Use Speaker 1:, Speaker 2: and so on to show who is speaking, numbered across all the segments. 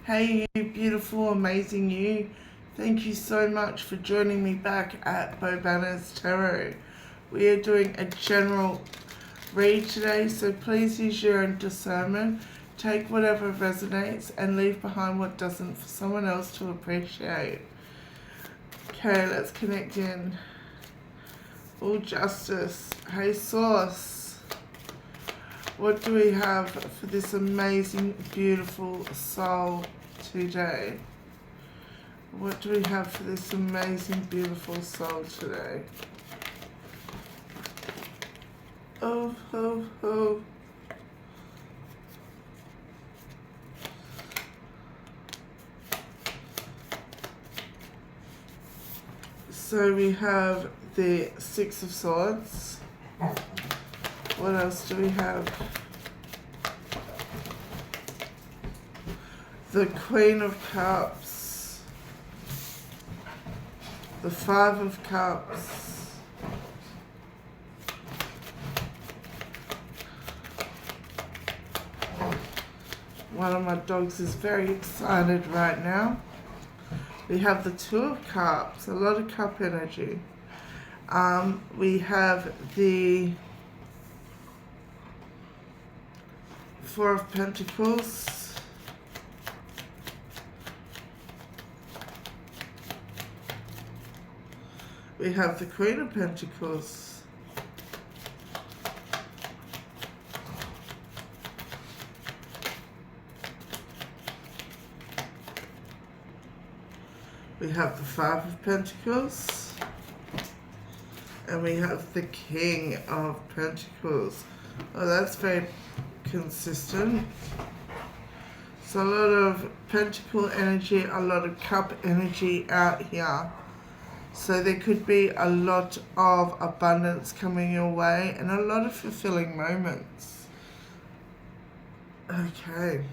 Speaker 1: Hey, you beautiful, amazing you. Thank you so much for joining me back at Bobana's Tarot. We are doing a general read today, so please use your own discernment. Take whatever resonates and leave behind what doesn't for someone else to appreciate. Okay, let's connect in. All justice. Hey, Source. What do we have for this amazing, beautiful soul today? What do we have for this amazing, beautiful soul today? Oh. So we have the Six of Swords. What else do we have? The Queen of Cups. The Five of Cups. One of my dogs is very excited right now. We have the Two of Cups, a lot of cup energy. We have the Four of Pentacles. We have the Queen of Pentacles. We have the Five of Pentacles. And we have the King of Pentacles. Oh, that's very consistent. So a lot of pentacle energy, a lot of cup energy out here. So there could be a lot of abundance coming your way and a lot of fulfilling moments. Okay.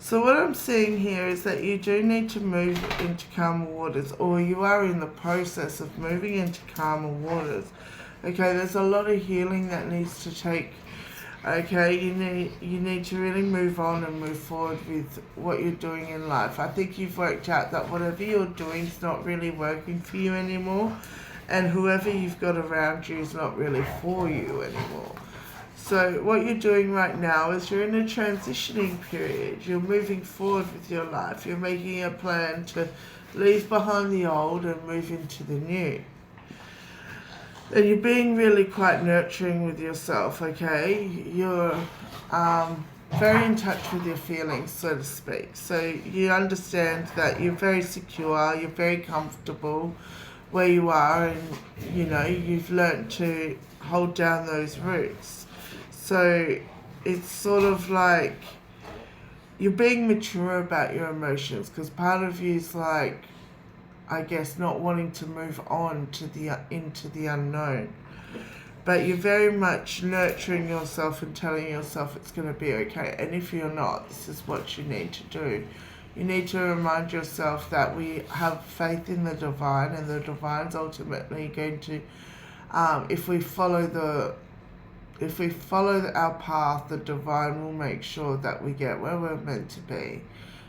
Speaker 1: So what I'm seeing here is that you do need to move into calmer waters, or you are in the process of moving into calmer waters. Okay, there's a lot of healing that needs to take. Okay, you need to really move on and move forward with what you're doing in life. I think you've worked out that whatever you're doing is not really working for you anymore, and whoever you've got around you is not really for you anymore. So what you're doing right now is you're in a transitioning period. You're moving forward with your life. You're making a plan to leave behind the old and move into the new. And you're being really quite nurturing with yourself, okay? You're very in touch with your feelings, so to speak. So you understand that you're very secure, you're very comfortable where you are, and you've learnt to hold down those roots. So it's sort of like you're being mature about your emotions, because part of you is like, I guess, not wanting to move on to into the unknown. But you're very much nurturing yourself and telling yourself it's going to be okay. And if you're not, this is what you need to do. You need to remind yourself that we have faith in the divine, and the divine's ultimately going to, if we follow our path, the divine will make sure that we get where we're meant to be.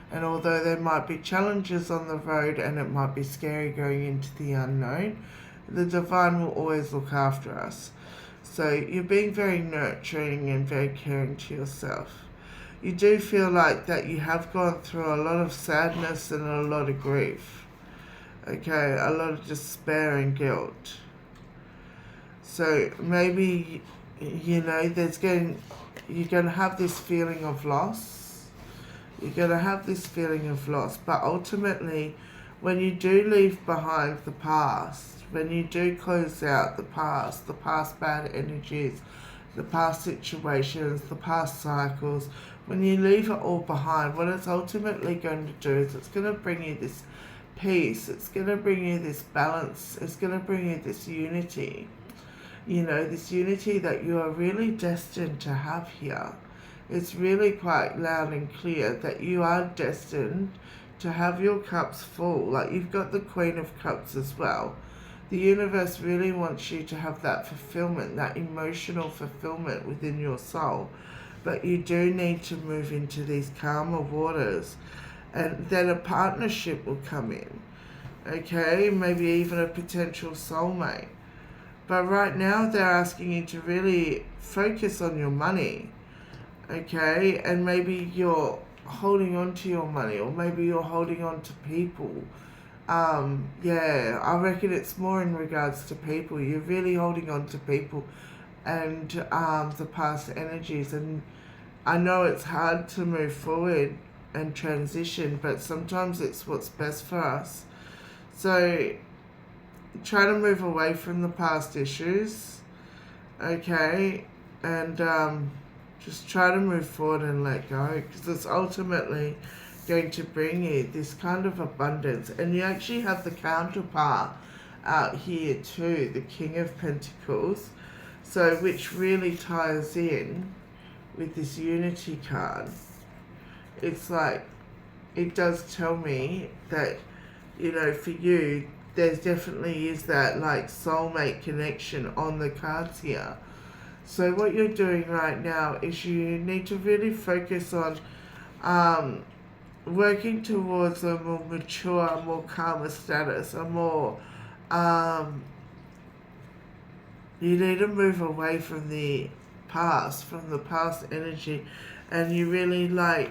Speaker 1: And although there might be challenges on the road and it might be scary going into the unknown, the divine will always look after us. So you're being very nurturing and very caring to yourself. You do feel like that you have gone through a lot of sadness and a lot of grief. Okay, a lot of despair and guilt. So maybe, you're going to have this feeling of loss. You're going to have this feeling of loss, but ultimately, when you do leave behind the past, when you do close out the past bad energies, the past situations, the past cycles, when you leave it all behind, what it's ultimately going to do is it's going to bring you this peace, it's going to bring you this balance, it's going to bring you this unity. This unity that you are really destined to have here. It's really quite loud and clear that you are destined to have your cups full. Like, you've got the Queen of Cups as well. The universe really wants you to have that fulfillment, that emotional fulfillment within your soul. but you do need to move into these calmer waters, and then a partnership will come in. Okay, maybe even a potential soulmate. But right now they're asking you to really focus on your money. Okay, and maybe you're holding on to your money, or maybe you're holding on to people. I reckon it's more in regards to people. You're really holding on to people and the past energies. And I know it's hard to move forward and transition, but sometimes it's what's best for us. So try to move away from the past issues, okay, and just try to move forward and let go, because it's ultimately going to bring you this kind of abundance. And you actually have the counterpart out here too, the King of Pentacles, so which really ties in with this Unity card. It's like, it does tell me that, you know, for you, there's definitely is that like soulmate connection on the cards here. So what you're doing right now is you need to really focus on working towards a more mature, more calmer status, a more you need to move away from the past energy, and you really like,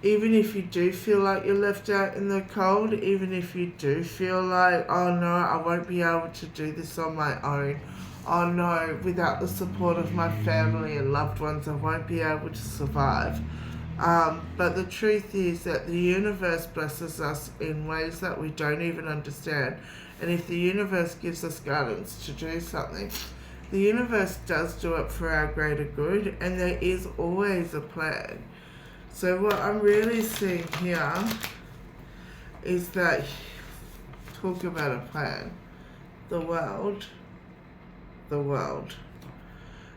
Speaker 1: even if you do feel like you're left out in the cold, even if you do feel like, oh no, I won't be able to do this on my own, oh no, without the support of my family and loved ones, I won't be able to survive. But the truth is that the universe blesses us in ways that we don't even understand. And if the universe gives us guidance to do something, the universe does do it for our greater good, and there is always a plan. So what I'm really seeing here is that, talk about a plan, the world.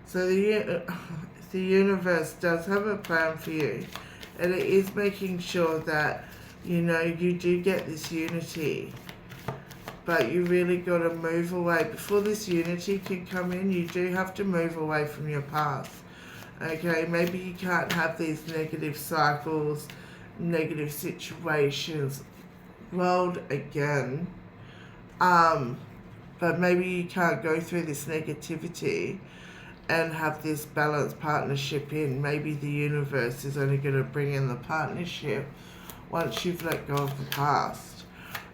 Speaker 1: So the universe does have a plan for you, and it is making sure that, you know, you do get this unity. But you really got to move away. Before this unity can come in, you do have to move away from your past. Okay, maybe you can't have these negative cycles, negative situations rolled again. But maybe you can't go through this negativity and have this balanced partnership in. Maybe the universe is only going to bring in the partnership once you've let go of the past.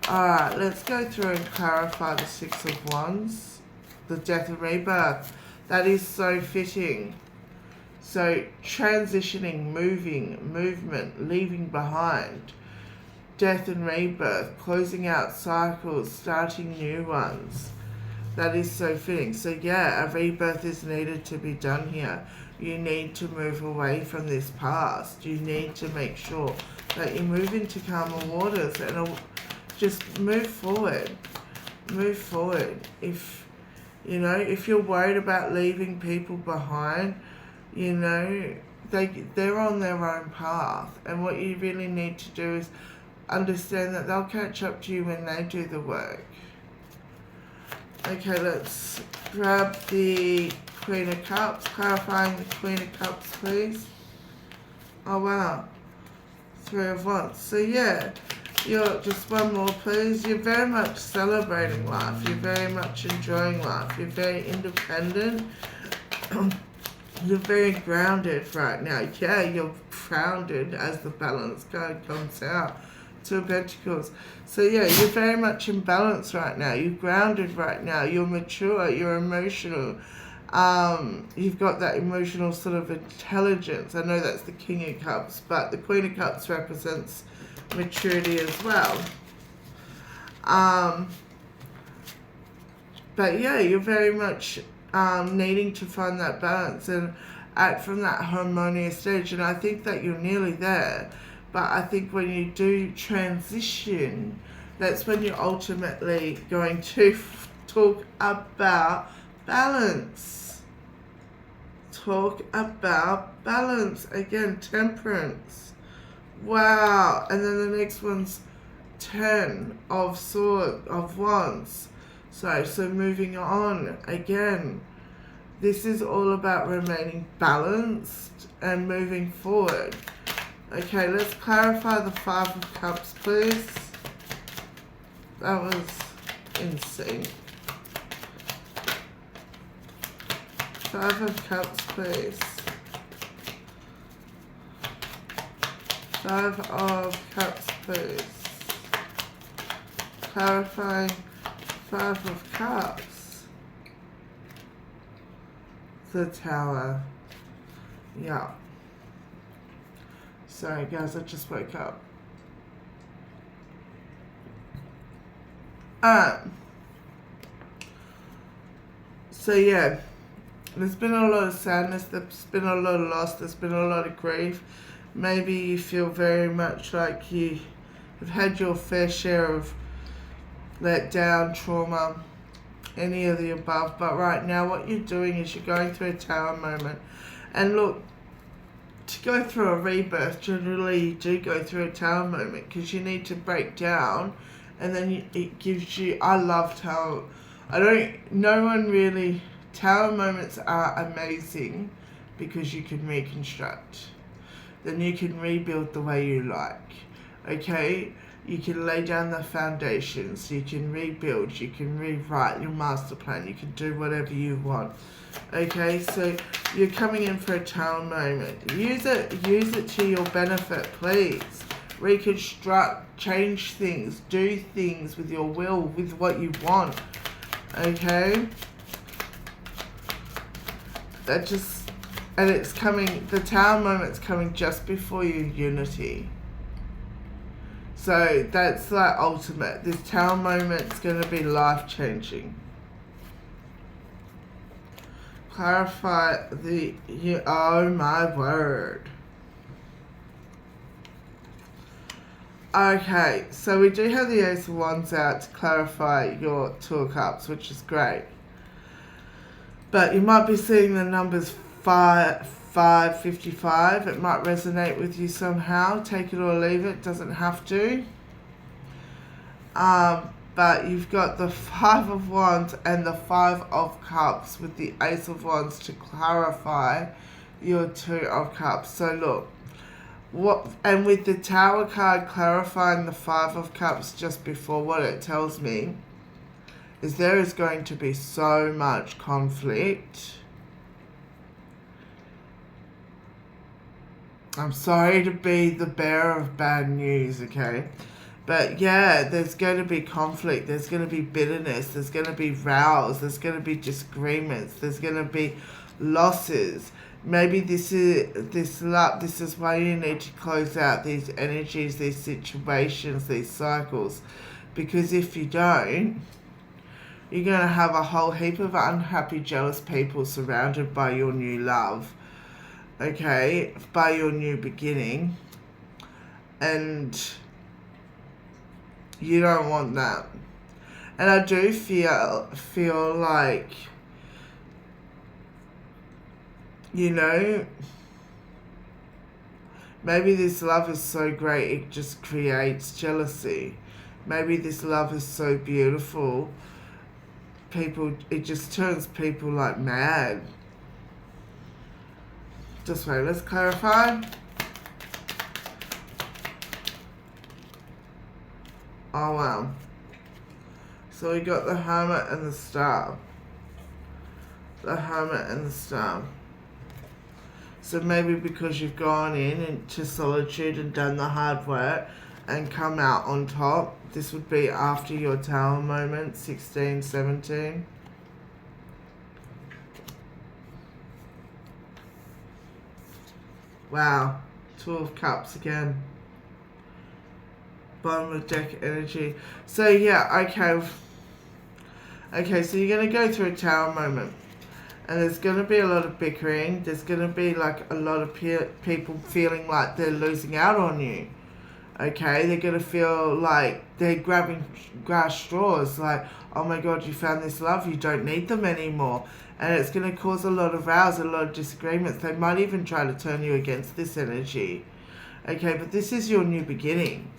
Speaker 1: Alright, let's go through and clarify the Six of Wands, the death and rebirth. That is so fitting. So transitioning, movement, leaving behind, death and rebirth, closing out cycles, starting new ones. That is so fitting. So yeah, a rebirth is needed to be done here. You need to move away from this past. You need to make sure that you move into calmer waters and just move forward. Move forward. If, you know, if you're worried about leaving people behind, you know, they're on their own path. And what you really need to do is understand that they'll catch up to you when they do the work. Okay, let's grab the Queen of Cups. Clarifying the Queen of Cups, please. Oh, wow. Three of Wands. So, yeah. You're just one more, please. You're very much celebrating life. You're very much enjoying life. You're very independent. You're very grounded right now. Yeah, you're grounded as the balance card comes out. Two of Pentacles. So yeah, you're very much in balance right now. You're grounded right now. You're mature. You're emotional. You've got that emotional sort of intelligence. I know that's the King of Cups, but the Queen of Cups represents maturity as well. But yeah, you're very much needing to find that balance and act from that harmonious stage, and I think that you're nearly there. But I think when you do transition, that's when you're ultimately going to talk about balance. Talk about balance. Again, temperance. Wow. And then the next one's 10 of swords, of wands. So moving on again. This is all about remaining balanced and moving forward. Okay, let's clarify the Five of Cups, please. That was insane. Five of Cups, please. Five of Cups, please. Clarifying Five of Cups. The Tower. Yeah. Sorry guys, I just woke up. So yeah, there's been a lot of sadness, there's been a lot of loss, there's been a lot of grief. Maybe you feel very much like you have had your fair share of let down, trauma, any of the above. But right now what you're doing is you're going through a Tower moment. And look, to go through a rebirth, generally you do go through a Tower moment because you need to break down, and then it gives you, I love Tower. No one really, Tower moments are amazing because you can reconstruct. Then you can rebuild the way you like, okay? You can lay down the foundations, you can rebuild, you can rewrite your master plan, you can do whatever you want. Okay, so you're coming in for a Tower moment. Use it to your benefit, please. Reconstruct, change things, do things with your will, with what you want. Okay? And it's coming, the Tower moment's coming just before your unity. So that's like ultimate. This Tower moment's going to be life-changing. Clarify oh my word. Okay, so we do have the Ace of Wands out to clarify your Two of Cups, which is great. But you might be seeing the numbers 555. It might resonate with you somehow. Take it or leave it. Doesn't have to. But you've got the Five of Wands and the Five of Cups with the Ace of Wands to clarify your Two of Cups. So look, and with the Tower card clarifying the Five of Cups just before, what it tells me is there is going to be so much conflict. I'm sorry to be the bearer of bad news, okay? But yeah, there's going to be conflict, there's going to be bitterness, there's going to be rows, there's going to be disagreements, there's going to be losses. Maybe this is why you need to close out these energies, these situations, these cycles. Because if you don't, you're going to have a whole heap of unhappy, jealous people surrounded by your new love. Okay, by your new beginning. And you don't want that. And I do feel like, you know, maybe this love is so great it just creates jealousy. Maybe this love is so beautiful, it just turns people like mad. Just wait, let's clarify. Oh wow. So we got the Hermit and the Star. The Hermit and the Star. So maybe because you've gone into solitude and done the hard work and come out on top, this would be after your Tower moment, 16, 17. Wow. Two of Cups again. Bottom of deck energy. So yeah, okay, so you're going to go through a Tower moment, and there's going to be a lot of bickering. There's going to be like a lot of people feeling like they're losing out on you. Okay, they're going to feel like they're grabbing grass straws, like, oh my god, you found this love, you don't need them anymore. And it's going to cause a lot of rows, a lot of disagreements. They might even try to turn you against this energy. Okay, but this is your new beginning.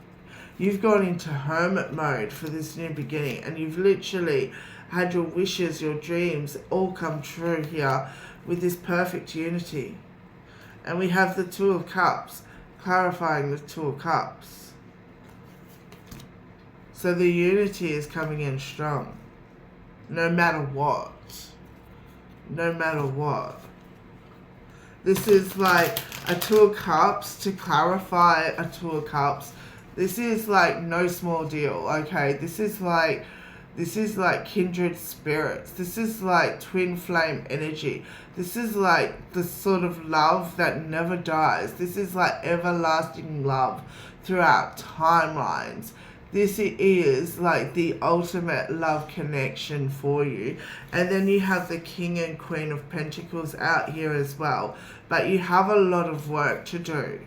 Speaker 1: You've gone into hermit mode for this new beginning, and you've literally had your wishes, your dreams all come true here with this perfect unity. And we have the Two of Cups, clarifying the Two of Cups. So the unity is coming in strong, no matter what. No matter what. This is like a Two of Cups. To clarify a Two of Cups, this is like no small deal, okay? This is like kindred spirits. This is like twin flame energy. This is like the sort of love that never dies. This is like everlasting love throughout timelines. This is like the ultimate love connection for you. And then you have the King and Queen of Pentacles out here as well. But you have a lot of work to do.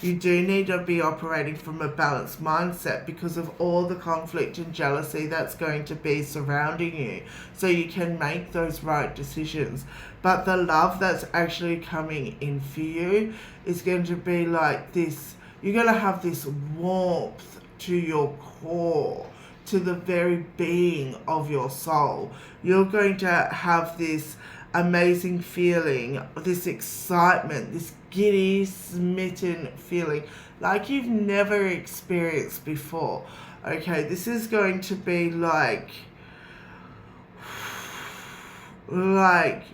Speaker 1: You do need to be operating from a balanced mindset because of all the conflict and jealousy that's going to be surrounding you, so you can make those right decisions. But the love that's actually coming in for you is going to be like this. You're going to have this warmth to your core, to the very being of your soul. You're going to have this amazing feeling, this excitement, this giddy, smitten feeling like you've never experienced before. Okay, this is going to be like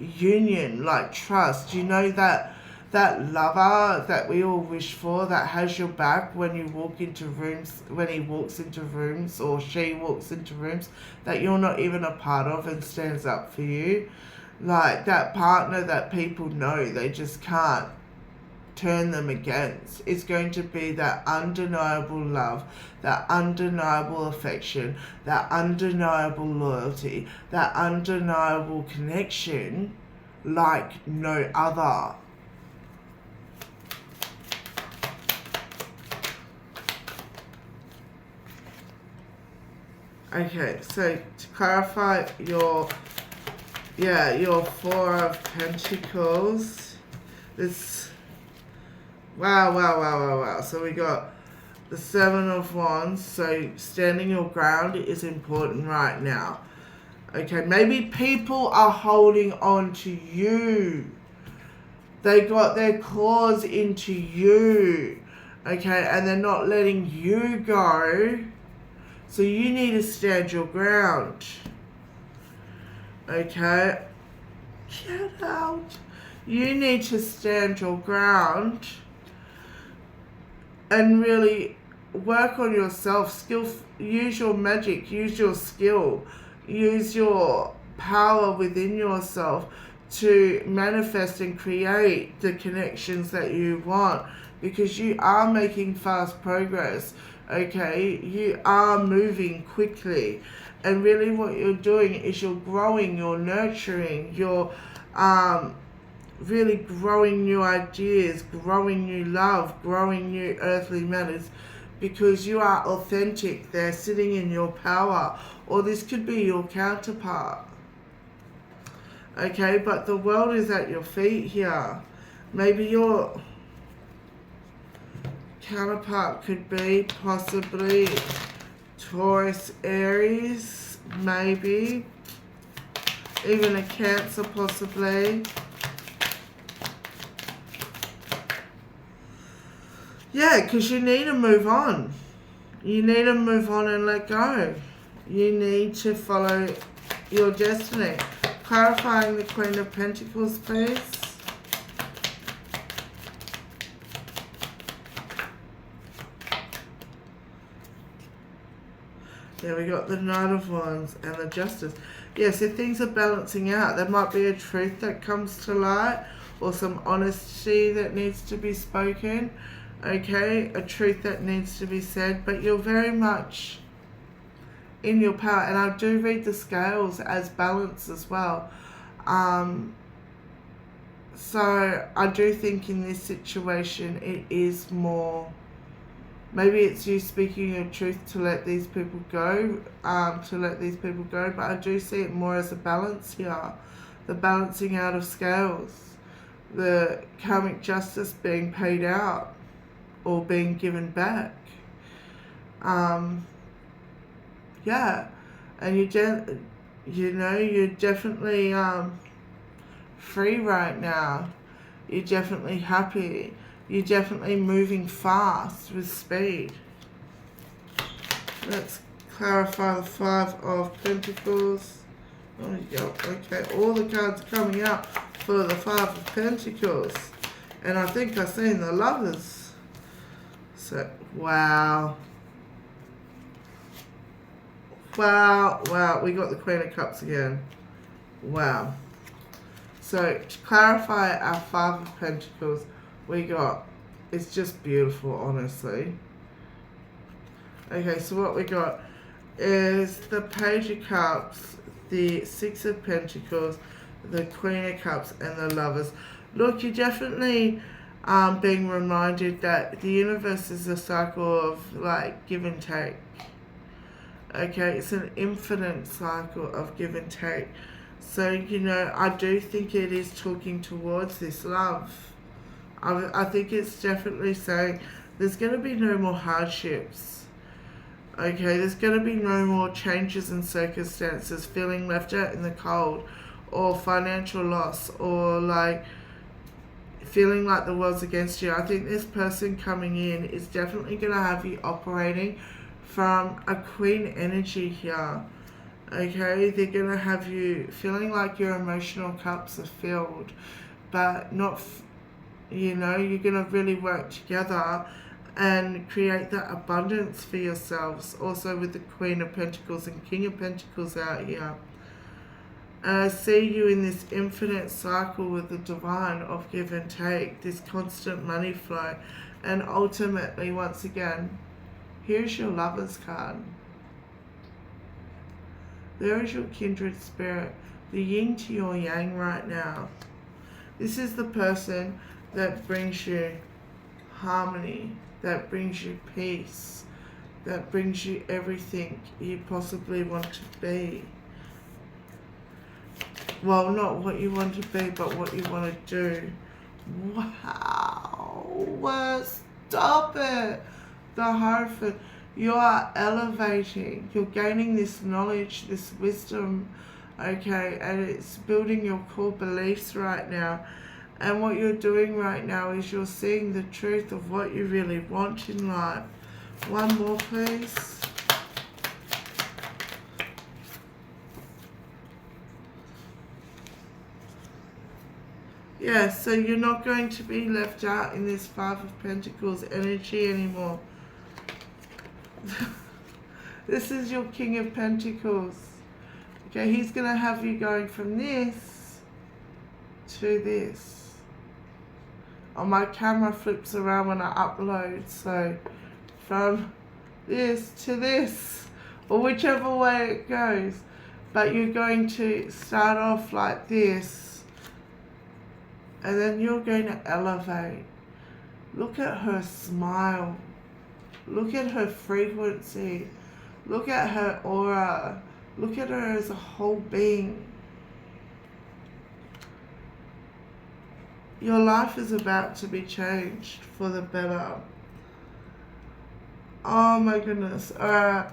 Speaker 1: union, like trust. You know that lover that we all wish for, that has your back when you walk into rooms, when he walks into rooms or she walks into rooms that you're not even a part of, and stands up for you. Like that partner that people know they just can't turn them against. It's going to be that undeniable love, that undeniable affection, that undeniable loyalty, that undeniable connection like no other. Okay, so to clarify your Four of Pentacles. This, wow. So we got the Seven of Wands. So standing your ground is important right now. Okay, maybe people are holding on to you. They got their claws into you. Okay, and they're not letting you go. So you need to stand your ground. Okay, get out. You need to stand your ground and really work on yourself. Use your magic, use your skill, use your power within yourself to manifest and create the connections that you want, because you are making fast progress. Okay, you are moving quickly. And really what you're doing is you're growing, you're nurturing, you're really growing new ideas, growing new love, growing new earthly matters, because you are authentic. They're sitting in your power, or this could be your counterpart. Okay, but the world is at your feet here. Maybe your counterpart could be possibly Taurus, Aries, maybe even a Cancer, possibly. Yeah, because you need to move on. You need to move on and let go. You need to follow your destiny. Clarifying the Queen of Pentacles, please. Yeah, we got the Knight of Wands and the Justice. Yeah, so things are balancing out. There might be a truth that comes to light, or some honesty that needs to be spoken. Okay, a truth that needs to be said, but you're very much in your power. And I do read the scales as balance as well. So I do think in this situation it is more, maybe it's you speaking your truth to let these people go, but I do see it more as a balance here. The balancing out of scales. The karmic justice being paid out or being given back. Yeah. And You know, you're definitely free right now. You're definitely happy. You're definitely moving fast with speed. Let's clarify the Five of Pentacles. Oh, yeah, okay, all the cards coming up for the Five of Pentacles. And I think I've seen the Lovers. So, wow. Wow, wow, we got the Queen of Cups again. Wow. So, to clarify our Five of Pentacles, we got, it's just beautiful, honestly. Okay, so what we got is the Page of Cups, the Six of Pentacles, the Queen of Cups, and the Lovers. Look, you're definitely being reminded that the universe is a cycle of like give and take. Okay, it's an infinite cycle of give and take. So, you know, I do think it is talking towards this love. I think it's definitely saying there's going to be no more hardships. Okay, there's going to be no more changes in circumstances, feeling left out in the cold, or financial loss, or like feeling like the world's against you. I think this person coming in is definitely going to have you operating from a Queen energy here. Okay, they're going to have you feeling like your emotional cups are filled, but not, you know, you're going to really work together and create that abundance for yourselves. Also with the Queen of Pentacles and King of Pentacles out here. I see you in this infinite cycle with the divine of give and take, this constant money flow. And ultimately, once again, here's your Lover's card. There is your kindred spirit, the yin to your yang right now. This is the person that brings you harmony, that brings you peace, that brings you everything you possibly want to be. Well, not what you want to be, but what you want to do. Wow, stop it. The Hierophant. You are elevating, you're gaining this knowledge, this wisdom, okay, and it's building your core beliefs right now. And what you're doing right now is you're seeing the truth of what you really want in life. One more, please. Yeah, so you're not going to be left out in this Five of Pentacles energy anymore. This is your King of Pentacles. Okay, he's going to have you going from this to this. Oh, my camera flips around when I upload, so from this to this, or whichever way it goes. But you're going to start off like this, and then you're going to elevate. Look at her smile. Look at her frequency. Look at her aura. Look at her as a whole being. Your life is about to be changed for the better. Oh my goodness. Alright.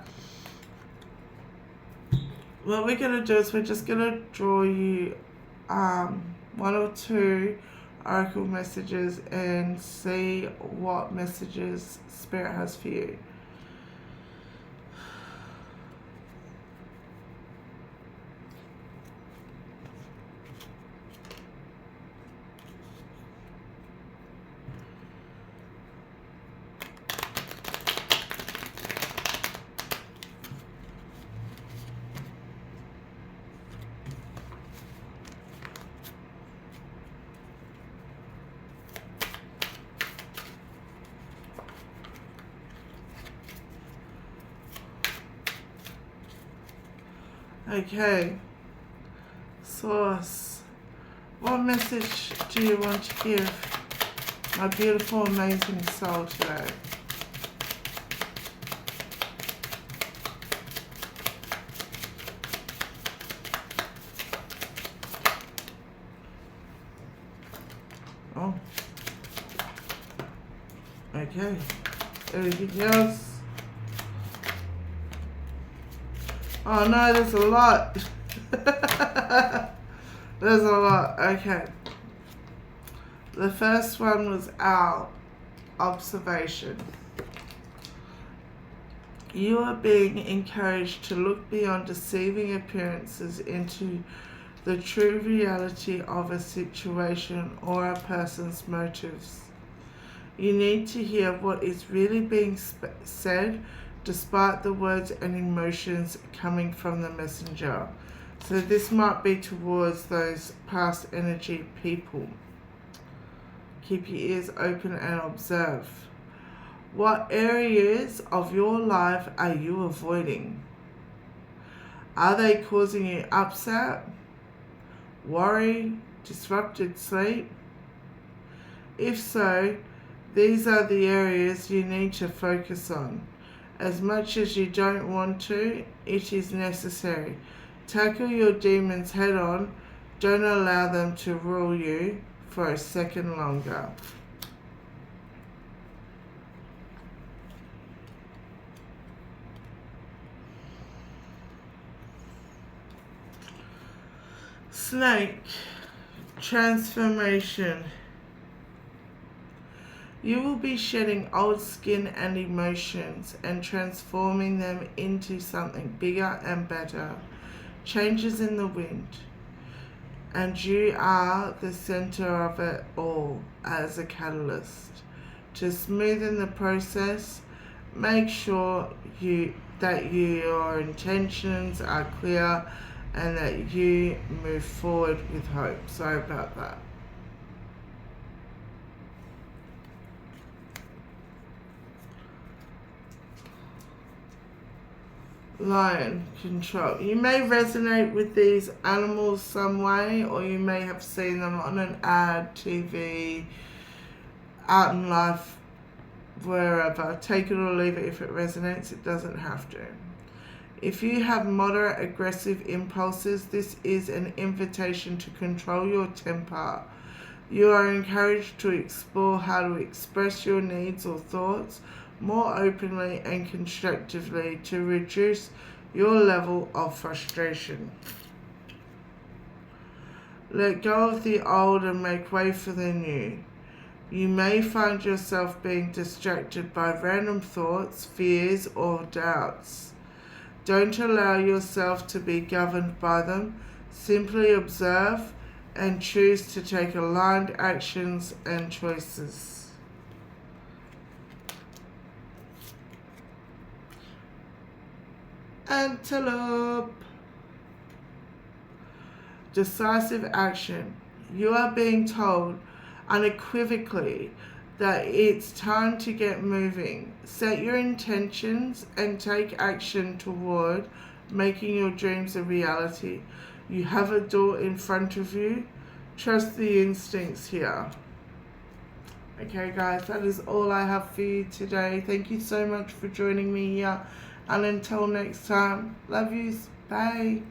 Speaker 1: What we're going to do is we're just going to draw you one or two oracle messages and see what messages Spirit has for you. Okay, Source, what message do you want to give my beautiful, amazing soul today? Oh, okay, anything else? Oh no, there's a lot. There's a lot. Okay. The first one was our observation. You are being encouraged to look beyond deceiving appearances into the true reality of a situation or a person's motives. You need to hear what is really being said, despite the words and emotions coming from the messenger. So this might be towards those past energy people. Keep your ears open and observe. What areas of your life are you avoiding? Are they causing you upset, worry, disrupted sleep? If so, these are the areas you need to focus on. As much as you don't want to, it is necessary. Tackle your demons head on. Don't allow them to rule you for a second longer. Snake, transformation. You will be shedding old skin and emotions and transforming them into something bigger and better. Changes in the wind. And you are the center of it all as a catalyst. To smoothen the process, make sure that your intentions are clear and that you move forward with hope. Sorry about that. Lion, control. You may resonate with these animals some way, or you may have seen them on an ad, TV, out in life, wherever. Take it or leave it if it resonates. It doesn't have to. If you have moderate aggressive impulses, this is an invitation to control your temper. You are encouraged to explore how to express your needs or thoughts more openly and constructively to reduce your level of frustration. Let go of the old and make way for the new. You may find yourself being distracted by random thoughts, fears, or doubts. Don't allow yourself to be governed by them. Simply observe and choose to take aligned actions and choices. Antelope. Decisive action. You are being told unequivocally that it's time to get moving. Set your intentions and take action toward making your dreams a reality. You have a door in front of you. Trust the instincts here. Okay guys, that is all I have for you today. Thank you so much for joining me here. And until next time, love yous. Bye.